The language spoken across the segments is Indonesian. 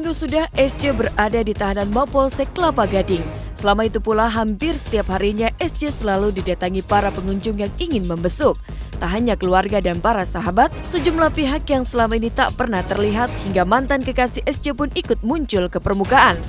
Begitu sudah SC berada di tahanan Mapolsek Kelapa Gading. Selama itu pula hampir setiap harinya SC selalu didatangi para pengunjung yang ingin membesuk. Tak hanya keluarga dan para sahabat, sejumlah pihak yang selama ini tak pernah terlihat hingga mantan kekasih SC pun ikut muncul ke permukaan.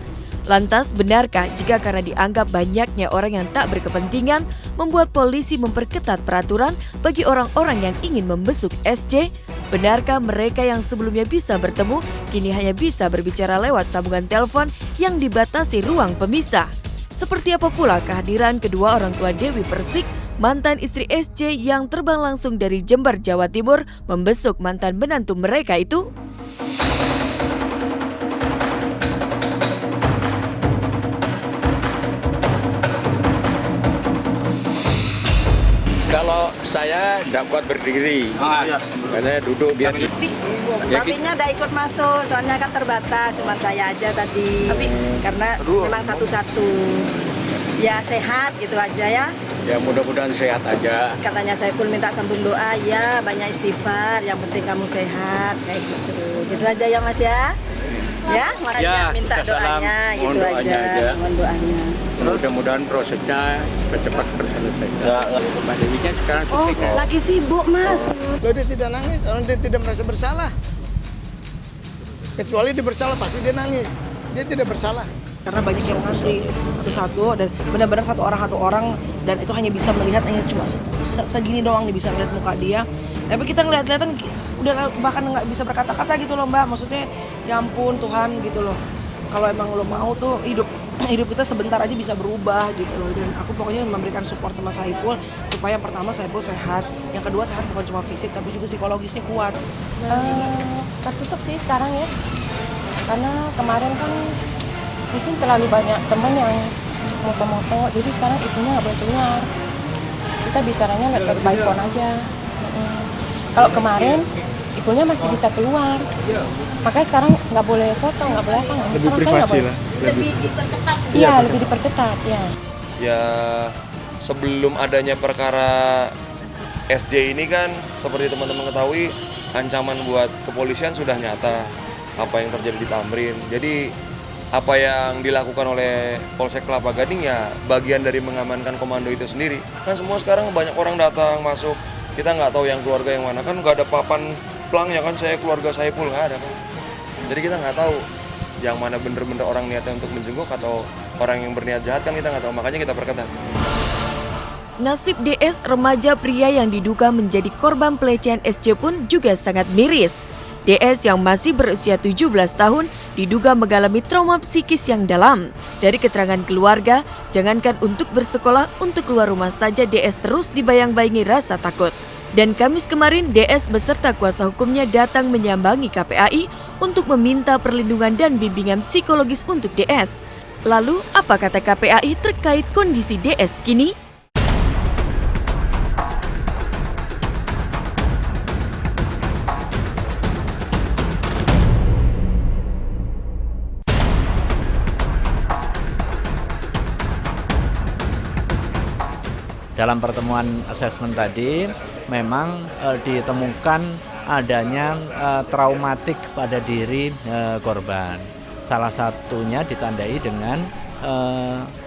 Lantas, benarkah jika karena dianggap banyaknya orang yang tak berkepentingan, membuat polisi memperketat peraturan bagi orang-orang yang ingin membesuk SC? Benarkah mereka yang sebelumnya bisa bertemu, kini hanya bisa berbicara lewat sambungan telepon yang dibatasi ruang pemisah? Seperti apa pula kehadiran kedua orang tua Dewi Persik, mantan istri SC yang terbang langsung dari Jember, Jawa Timur, membesuk mantan menantu mereka itu? Kalau saya tidak kuat berdiri, karena duduk biar. Babinya udah ikut masuk, soalnya kan terbatas, cuma saya aja tadi. Karena memang satu-satu. Ya sehat gitu aja ya. Ya mudah-mudahan sehat aja. Katanya Saiful minta sambung doa, ya banyak istighfar, yang penting kamu sehat, kayak gitu. Gitu aja ya Mas ya. Ya, makanya Ya, minta doanya, mohon gitu doanya aja. Mohon doanya. Mudah-mudahan prosesnya cepat terselesaikan. Mbak Dewinya sekarang syuting ya. Lagi sibuk Mas. Loh, dia tidak nangis, orang dia tidak merasa bersalah. Kecuali dia bersalah, pasti dia nangis. Dia tidak bersalah. Karena banyak yang ngasih satu-satu dan benar-benar satu orang dan itu hanya bisa melihat hanya cuma segini doang nih bisa melihat muka dia. Tapi kita ngeliat-liatan udah bahkan nggak bisa berkata-kata gitu loh Mbak. Maksudnya ya ampun Tuhan gitu loh. Kalau emang lo mau tuh hidup kita sebentar aja bisa berubah gitu loh. Dan aku pokoknya memberikan support sama Saiful supaya pertama Saiful sehat, yang kedua sehat bukan cuma fisik tapi juga psikologisnya kuat. Tertutup sih sekarang ya, karena kemarin kan mungkin terlalu banyak teman yang moto-moto, jadi sekarang ibunya nggak boleh keluar. Kita bicaranya lewat by phone aja. Kalau kemarin ibunya masih bisa keluar, makanya sekarang nggak boleh foto, nggak boleh apa. Lebih privasi lah. Lebih diperketat. Iya, lebih diperketat. Ya. Ya sebelum adanya perkara SJ ini kan seperti teman-teman ketahui ancaman buat kepolisian sudah nyata apa yang terjadi di Tamrin. Jadi apa yang dilakukan oleh Polsek Kelapa Gading ya bagian dari mengamankan komando itu sendiri. Kan semua sekarang banyak orang datang masuk, kita nggak tahu yang keluarga yang mana, kan nggak ada papan pelangnya kan saya keluarga Saiful, nggak ada kan. Jadi kita nggak tahu yang mana bener-bener orang niatnya untuk menjenguk atau orang yang berniat jahat kan kita nggak tahu, makanya kita perketat. Nasib DS remaja pria yang diduga menjadi korban pelecehan SC pun juga sangat miris. DS yang masih berusia 17 tahun diduga mengalami trauma psikis yang dalam. Dari keterangan keluarga, jangankan untuk bersekolah, untuk keluar rumah saja DS terus dibayang-bayangi rasa takut. Dan Kamis kemarin DS beserta kuasa hukumnya datang menyambangi KPAI untuk meminta perlindungan dan bimbingan psikologis untuk DS. Lalu apa kata KPAI terkait kondisi DS kini? Dalam pertemuan asesmen tadi memang ditemukan adanya traumatik pada diri korban. Salah satunya ditandai dengan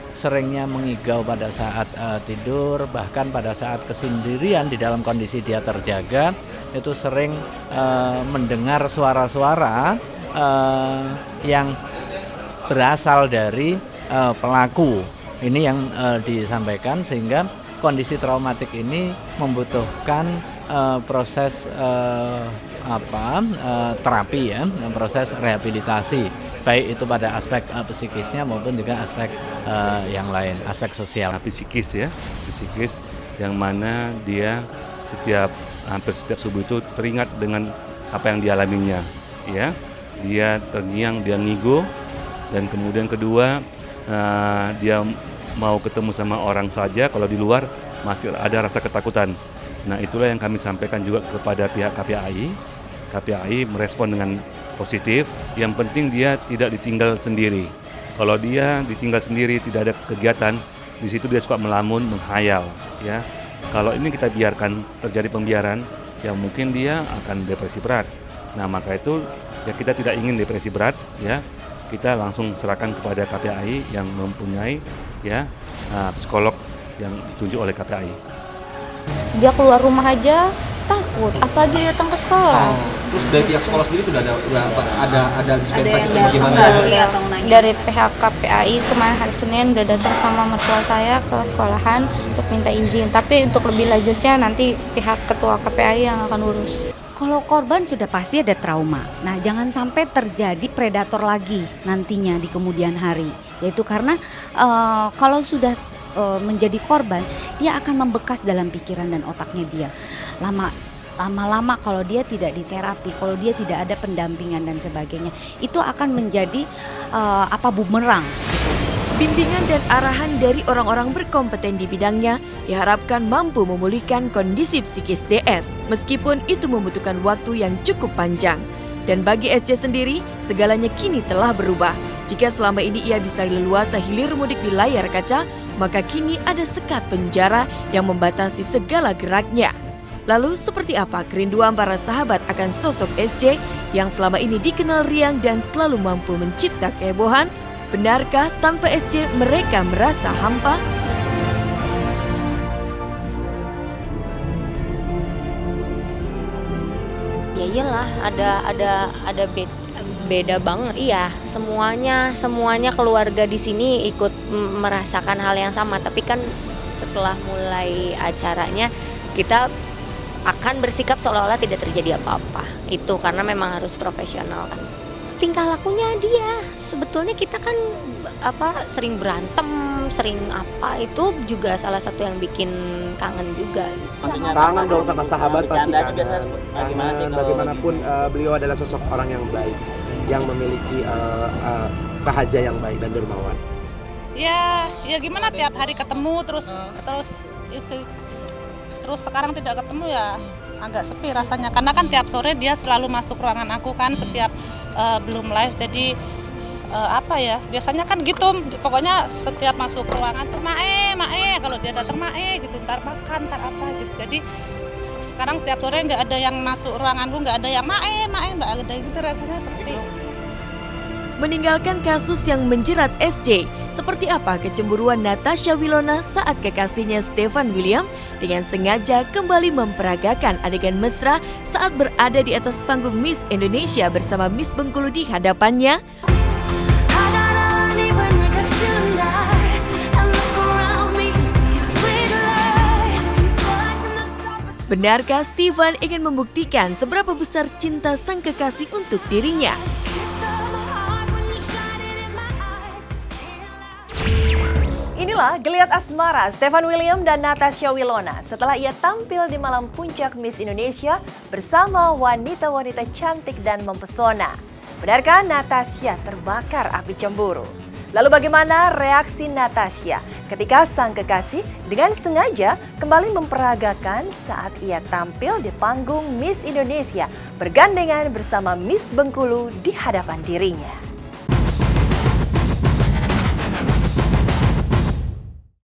seringnya mengigau pada saat tidur, bahkan pada saat kesendirian di dalam kondisi dia terjaga, itu sering mendengar suara-suara yang berasal dari pelaku. Ini yang disampaikan sehingga kondisi traumatik ini membutuhkan proses terapi ya, proses rehabilitasi, baik itu pada aspek psikisnya maupun juga aspek yang lain, aspek sosial. Psikis ya, psikis yang mana dia hampir setiap subuh itu teringat dengan apa yang dialaminya, ya, dia terngiang, dia ngigo, dan kemudian kedua dia mau ketemu sama orang saja, kalau di luar masih ada rasa ketakutan. Nah itulah yang kami sampaikan juga kepada pihak KPAI. KPAI merespon dengan positif, yang penting dia tidak ditinggal sendiri. Kalau dia ditinggal sendiri, tidak ada kegiatan, di situ dia suka melamun, menghayal. Ya. Kalau ini kita biarkan terjadi pembiaran, ya mungkin dia akan depresi berat. Nah maka itu ya kita tidak ingin depresi berat, ya. kita langsung serahkan kepada KPAI yang mempunyai ya psikolog yang ditunjuk oleh KPAI. Dia keluar rumah aja takut, apalagi datang ke sekolah. Terus dari pihak sekolah sendiri sudah ada dispensasi atau bagaimana? Dari pihak KPAI kemarin hari Senin udah datang sama mertua saya ke sekolahan untuk minta izin. Tapi untuk lebih lanjutnya nanti pihak ketua KPAI yang akan urus. Kalau korban sudah pasti ada trauma. Nah, jangan sampai terjadi predator lagi nantinya di kemudian hari. Yaitu karena kalau sudah menjadi korban, dia akan membekas dalam pikiran dan otaknya dia. Lama-lama kalau dia tidak diterapi, kalau dia tidak ada pendampingan dan sebagainya, itu akan menjadi bumerang. Bimbingan dan arahan dari orang-orang berkompeten di bidangnya diharapkan mampu memulihkan kondisi psikis DS, meskipun itu membutuhkan waktu yang cukup panjang. Dan bagi SC sendiri, segalanya kini telah berubah. Jika selama ini ia bisa leluasa hilir mudik di layar kaca, maka kini ada sekat penjara yang membatasi segala geraknya. Lalu seperti apa kerinduan para sahabat akan sosok SC yang selama ini dikenal riang dan selalu mampu mencipta kehebohan? Benarkah tanpa SC mereka merasa hampa? Ya iyalah, ada beda banget. Iya, semuanya keluarga di sini ikut merasakan hal yang sama. Tapi kan setelah mulai acaranya kita akan bersikap seolah-olah tidak terjadi apa-apa. Itu karena memang harus profesional kan. Tingkah lakunya dia, sebetulnya kita kan sering berantem, sering itu juga salah satu yang bikin kangen juga. Kangen dong sama sahabat pasti kangen. Bagaimanapun beliau adalah sosok orang yang baik, yang memiliki sahaja yang baik dan dermawan. Ya gimana tiap hari ketemu terus sekarang tidak ketemu ya agak sepi rasanya, karena kan tiap sore dia selalu masuk ruangan aku kan setiap belum live, jadi biasanya kan gitu, pokoknya setiap masuk ruangan tuh mae kalau dia datang mae gitu, ntar makan ntar apa gitu. Jadi sekarang setiap sore nggak ada yang masuk ruanganku, nggak ada yang mae nggak ada gitu, rasanya seperti Meninggalkan kasus yang menjerat SC, seperti apa kecemburuan Natasha Wilona saat kekasihnya Stefan William dengan sengaja kembali memperagakan adegan mesra saat berada di atas panggung Miss Indonesia bersama Miss Bengkulu di hadapannya? Benarkah Stefan ingin membuktikan seberapa besar cinta sang kekasih untuk dirinya? Inilah geliat asmara Stefan William dan Natasha Wilona setelah ia tampil di malam puncak Miss Indonesia bersama wanita-wanita cantik dan mempesona. Benarkah Natasha terbakar api cemburu? Lalu bagaimana reaksi Natasha ketika sang kekasih dengan sengaja kembali memperagakan saat ia tampil di panggung Miss Indonesia bergandengan bersama Miss Bengkulu di hadapan dirinya?